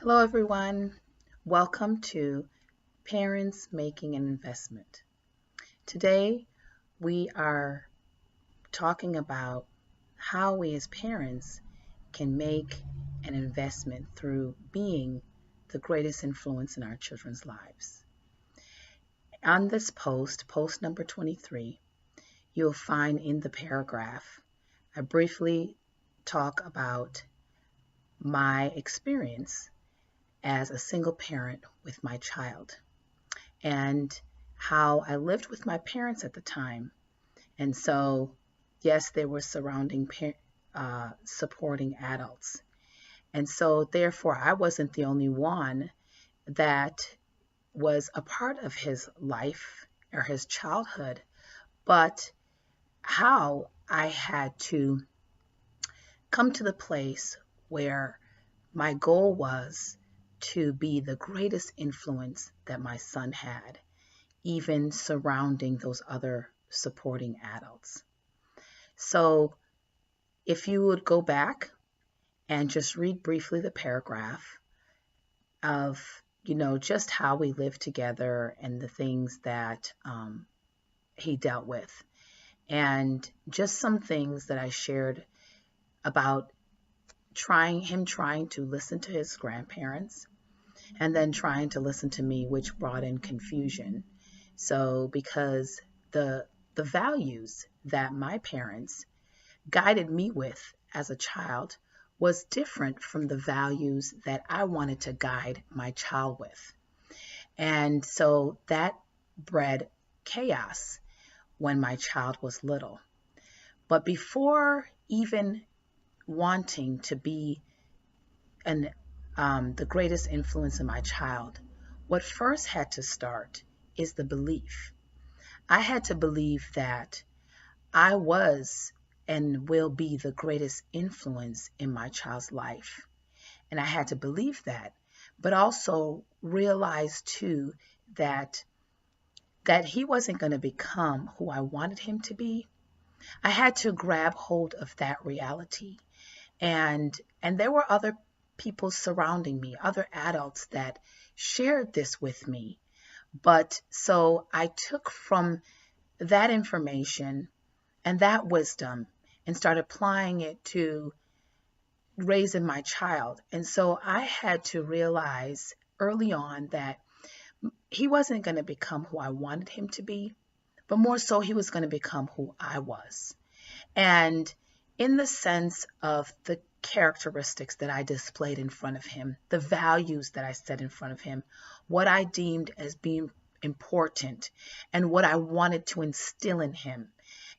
Hello, everyone. Welcome to Parents Making an Investment. Today, we are talking about how we as parents can make an investment through being the greatest influence in our children's lives. On this post number 23, you'll find in the paragraph, I briefly talk about my experience as a single parent with my child, and how I lived with my parents at the time. And so, yes, there were supporting adults. And so, therefore, I wasn't the only one that was a part of his life or his childhood, but how I had to come to the place where my goal was to be the greatest influence that my son had, even surrounding those other supporting adults. So if you would go back and just read briefly the paragraph of, just how we lived together and the things that he dealt with, and just some things that I shared about trying to listen to his grandparents and then trying to listen to me, which brought in confusion. So because the values that my parents guided me with as a child was different from the values that I wanted to guide my child with. And so that bred chaos when my child was little. But before even wanting to be the greatest influence in my child, what first had to start is the belief. I had to believe that I was and will be the greatest influence in my child's life. And I had to believe that, but also realize too that he wasn't going to become who I wanted him to be. I had to grab hold of that reality. And there were other people surrounding me, other adults that shared this with me. But so I took from that information and that wisdom and started applying it to raising my child. And so I had to realize early on that he wasn't going to become who I wanted him to be, but more so he was going to become who I was. And in the sense of the characteristics that I displayed in front of him, the values that I set in front of him, what I deemed as being important, and what I wanted to instill in him.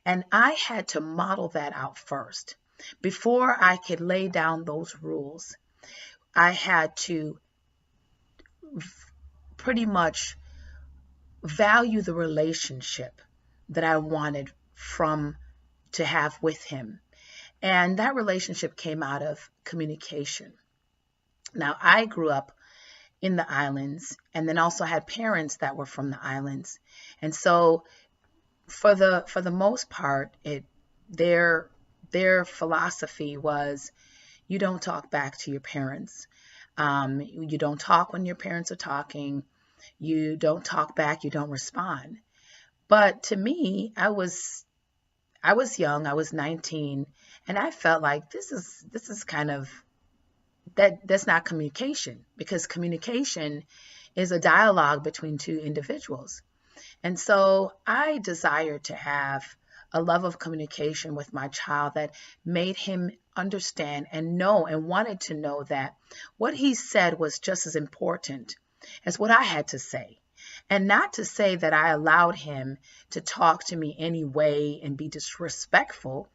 And I had to model that out first. Before I could lay down those rules, I had to pretty much value the relationship that I wanted to have with him. And that relationship came out of communication. Now, I grew up in the islands and then also had parents that were from the islands. And so for the most part, their philosophy was you don't talk back to your parents. You don't talk when your parents are talking. You don't talk back. You don't respond. But to me, I was young. I was 19, and I felt like this is kind of that's not communication, because communication is a dialogue between two individuals. And so I desired to have a love of communication with my child that made him understand and know and wanted to know that what he said was just as important as what I had to say. And not to say that I allowed him to talk to me anyway and be disrespectful,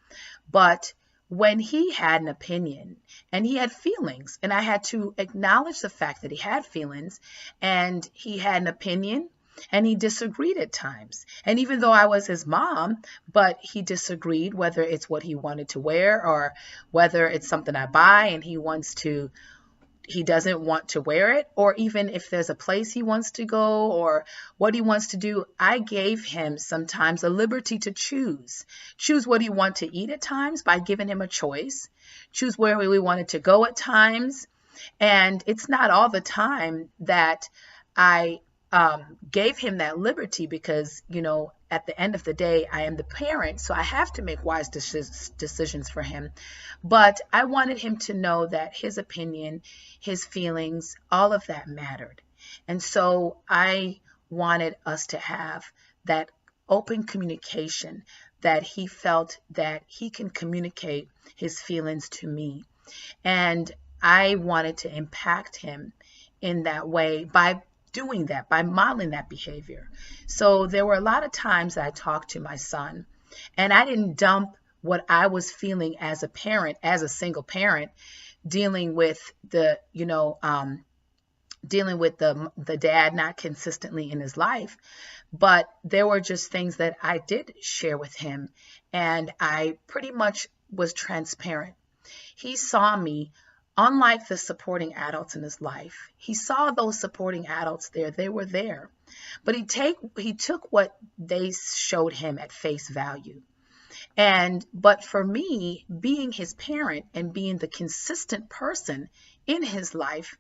but when he had an opinion and he had feelings, and I had to acknowledge the fact that he had feelings and he had an opinion and he disagreed at times. And even though I was his mom, but he disagreed, whether it's what he wanted to wear or whether it's something I buy and he doesn't want to wear it, or even if there's a place he wants to go or what he wants to do, I gave him sometimes a liberty to choose what he wanted to eat at times by giving him a choice, choose where we wanted to go at times, And it's not all the time that I gave him that liberty because, at the end of the day, I am the parent, so I have to make wise decisions for him. But I wanted him to know that his opinion, his feelings, all of that mattered. And so I wanted us to have that open communication, that he felt that he can communicate his feelings to me. And I wanted to impact him in that way by doing that, by modeling that behavior. So there were a lot of times that I talked to my son, and I didn't dump what I was feeling as a parent, as a single parent, dealing with the dad not consistently in his life. But there were just things that I did share with him, and I pretty much was transparent. He saw me, unlike the supporting adults in his life. He saw those supporting adults there. They were there. But he took what they showed him at face value. But for me, being his parent and being the consistent person in his life,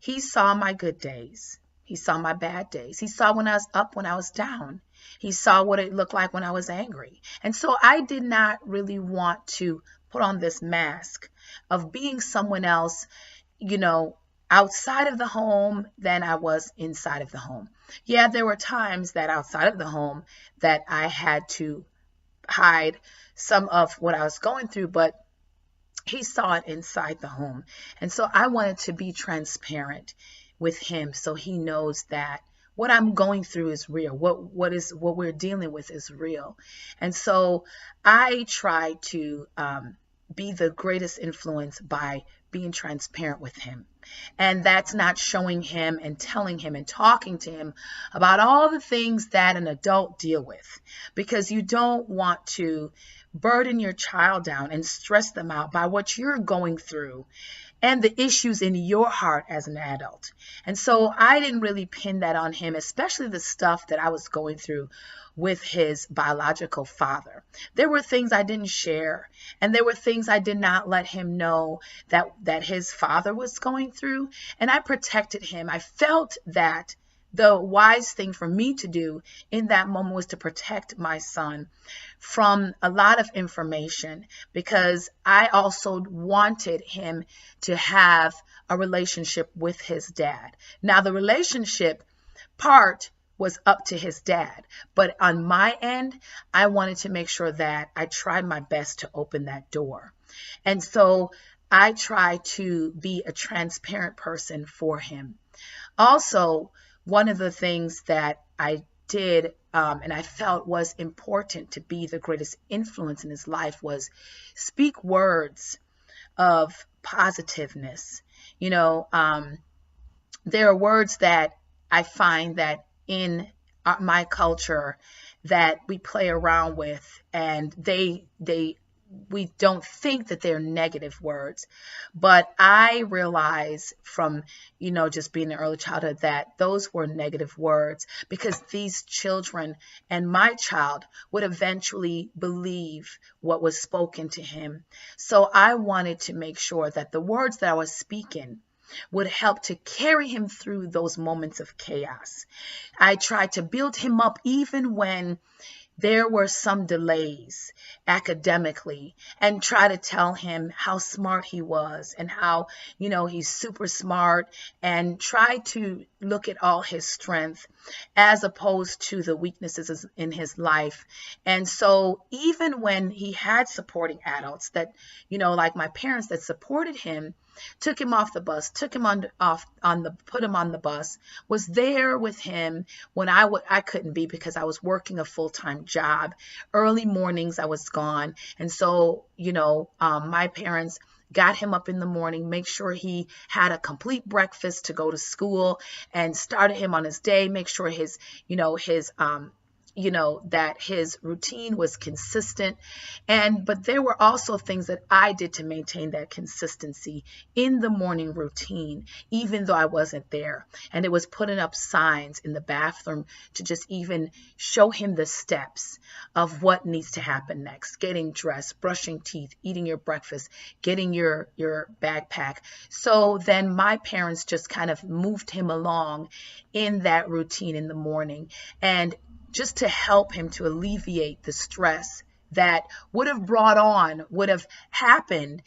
he saw my good days. He saw my bad days. He saw when I was up, when I was down. He saw what it looked like when I was angry. And so I did not really want to put on this mask of being someone else, outside of the home than I was inside of the home. Yeah, there were times that outside of the home that I had to hide some of what I was going through, but he saw it inside the home. And so I wanted to be transparent with him so he knows that what I'm going through is real. What we're dealing with is real. And so I try to be the greatest influence by being transparent with him. And that's not showing him and telling him and talking to him about all the things that an adult deal with, because you don't want to burden your child down and stress them out by what you're going through and the issues in your heart as an adult. And so I didn't really pin that on him, especially the stuff that I was going through with his biological father. There were things I didn't share, and there were things I did not let him know that his father was going through, and I protected him. I felt that the wise thing for me to do in that moment was to protect my son from a lot of information, because I also wanted him to have a relationship with his dad. Now, the relationship part was up to his dad, but on my end, I wanted to make sure that I tried my best to open that door. And so I try to be a transparent person for him. Also, one of the things that I did and I felt was important to be the greatest influence in his life was speak words of positiveness. There are words that I find that in my culture that we play around with, and we don't think that they're negative words. But I realize from, just being in early childhood that those were negative words, because these children and my child would eventually believe what was spoken to him. So I wanted to make sure that the words that I was speaking would help to carry him through those moments of chaos. I tried to build him up even when there were some delays academically, and try to tell him how smart he was and how, he's super smart, and try to look at all his strength as opposed to the weaknesses in his life. And so even when he had supporting adults that, like my parents that supported him, took him off the bus, put him on the bus, was there with him when I couldn't be because I was working a full-time job. Early mornings I was gone. And so, my parents got him up in the morning, make sure he had a complete breakfast to go to school, and started him on his day, make sure his that his routine was consistent. But there were also things that I did to maintain that consistency in the morning routine, even though I wasn't there. And it was putting up signs in the bathroom to just even show him the steps of what needs to happen next: getting dressed, brushing teeth, eating your breakfast, getting your backpack. So then my parents just kind of moved him along in that routine in the morning, and just to help him to alleviate the stress that would have happened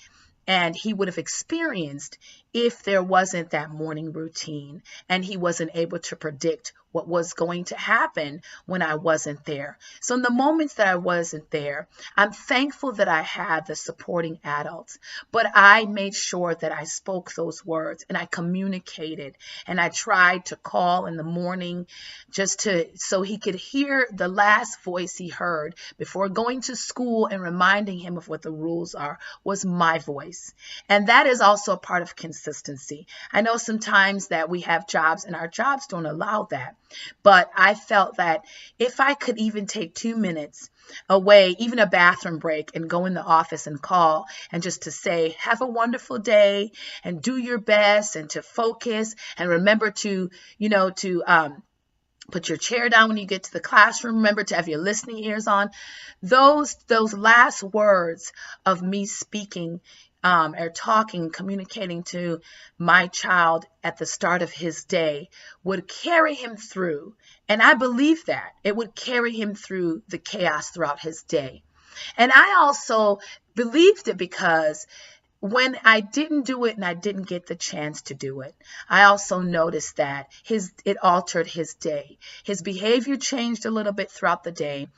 and he would have experienced if there wasn't that morning routine and he wasn't able to predict what was going to happen when I wasn't there. So in the moments that I wasn't there, I'm thankful that I had the supporting adults, but I made sure that I spoke those words and I communicated, and I tried to call in the morning so he could hear the last voice he heard before going to school and reminding him of what the rules are was my voice. And that is also a part of consistency. I know sometimes that we have jobs and our jobs don't allow that. But I felt that if I could even take 2 minutes away, even a bathroom break, and go in the office and call and just to say, have a wonderful day and do your best and to focus and remember to put your chair down when you get to the classroom. Remember to have your listening ears on. Those last words of me speaking or talking, communicating to my child at the start of his day would carry him through. And I believe that it would carry him through the chaos throughout his day. And I also believed it because when I didn't do it and I didn't get the chance to do it, I also noticed that it altered his day. His behavior changed a little bit throughout the day,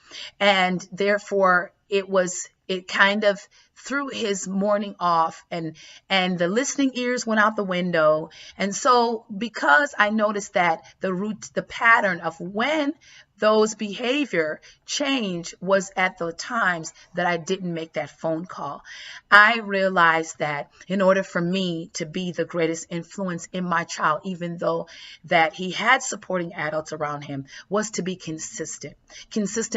and therefore it kind of threw his morning off, and the listening ears went out the window. And so because I noticed that the pattern of when those behavior change was at the times that I didn't make that phone call, I realized that in order for me to be the greatest influence in my child, even though that he had supporting adults around him, was to be consistent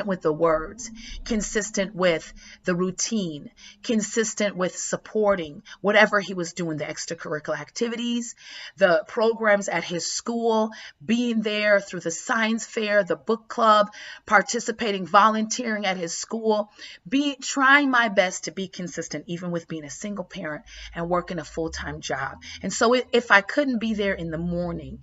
with the words, consistent with the routine, consistent with supporting whatever he was doing, the extracurricular activities, the programs at his school, being there through the science fair, the book club, participating, volunteering at his school, trying my best to be consistent, even with being a single parent and working a full-time job. And so if I couldn't be there in the morning,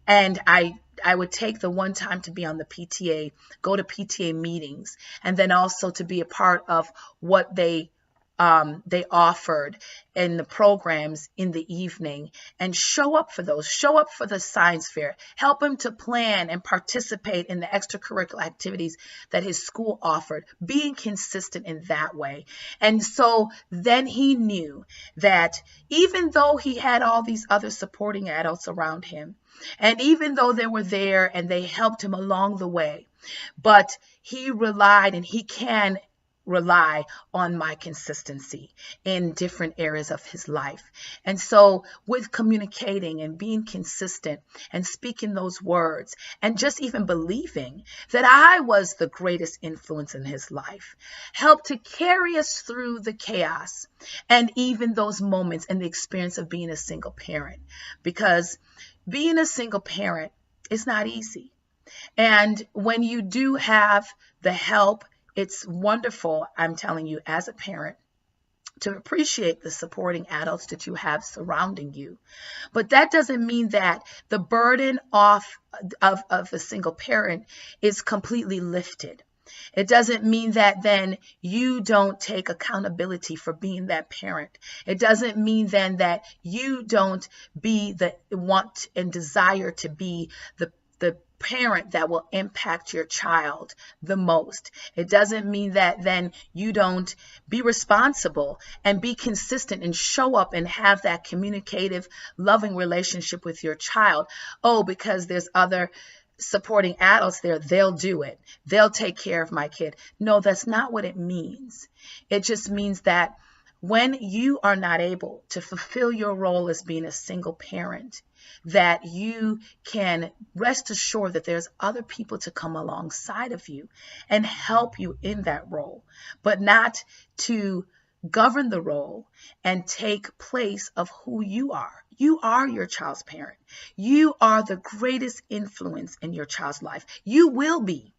and I would take the one time to be on the PTA, go to PTA meetings, and then also to be a part of what they offered in the programs in the evening, and show up for the science fair, help him to plan and participate in the extracurricular activities that his school offered, being consistent in that way. And so then he knew that even though he had all these other supporting adults around him, and even though they were there and they helped him along the way, but he relied, and he can rely on my consistency in different areas of his life. And so with communicating and being consistent and speaking those words and just even believing that I was the greatest influence in his life helped to carry us through the chaos and even those moments and the experience of being a single parent, because being a single parent is not easy. And when you do have the help, it's wonderful, I'm telling you, as a parent, to appreciate the supporting adults that you have surrounding you. But that doesn't mean that the burden of a single parent is completely lifted. It doesn't mean that then you don't take accountability for being that parent. It doesn't mean then that you don't want and desire to be the parent that will impact your child the most. It doesn't mean that then you don't be responsible and be consistent and show up and have that communicative, loving relationship with your child. Oh, because there's other supporting adults there, they'll do it. They'll take care of my kid. No, that's not what it means. It just means that when you are not able to fulfill your role as being a single parent, that you can rest assured that there's other people to come alongside of you and help you in that role, but not to govern the role and take place of who you are. You are your child's parent. You are the greatest influence in your child's life. You will be.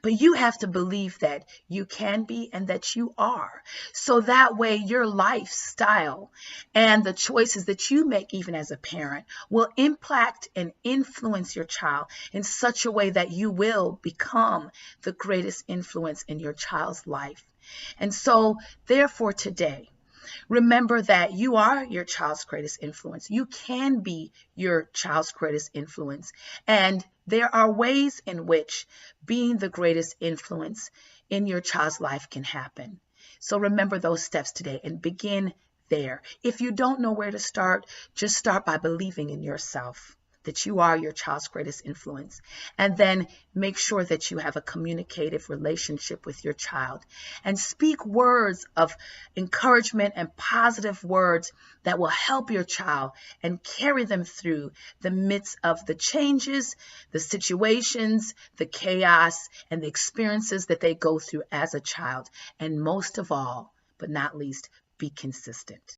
But you have to believe that you can be and that you are. So that way your lifestyle and the choices that you make even as a parent will impact and influence your child in such a way that you will become the greatest influence in your child's life. And so therefore today, remember that you are your child's greatest influence. You can be your child's greatest influence. And there are ways in which being the greatest influence in your child's life can happen. So remember those steps today and begin there. If you don't know where to start, just start by believing in yourself, that you are your child's greatest influence. And then make sure that you have a communicative relationship with your child and speak words of encouragement and positive words that will help your child and carry them through the midst of the changes, the situations, the chaos, and the experiences that they go through as a child. And most of all, but not least, be consistent.